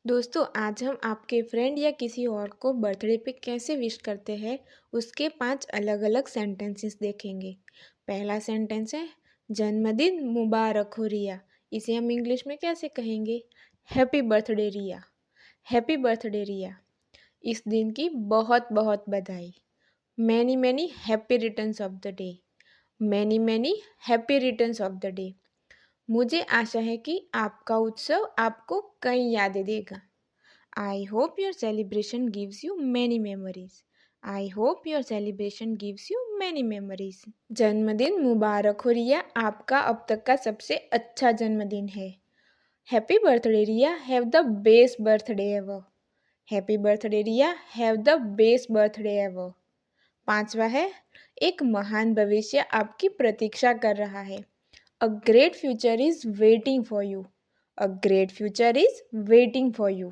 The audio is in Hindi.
दोस्तों आज हम आपके फ्रेंड या किसी और को बर्थडे पे कैसे विश करते हैं उसके 5 अलग अलग सेंटेंसेस देखेंगे। पहला सेंटेंस है जन्मदिन मुबारक हो रिया। इसे हम इंग्लिश में कैसे कहेंगे? हैप्पी बर्थडे रिया। हैप्पी बर्थडे रिया। इस दिन की बहुत बहुत बधाई। Many many happy returns of the day. Many many happy returns of the day. मुझे आशा है कि आपका उत्सव आपको कई यादें देगा। I hope your celebration gives you many memories. I hope your celebration gives you many memories. जन्मदिन मुबारक हो रिया, आपका अब तक का सबसे अच्छा जन्मदिन है। Happy birthday Riya, have the best birthday ever. Happy birthday Riya, have the best birthday ever. पांचवा है एक महान भविष्य आपकी प्रतीक्षा कर रहा है। A great future is waiting for you. A great future is waiting for you.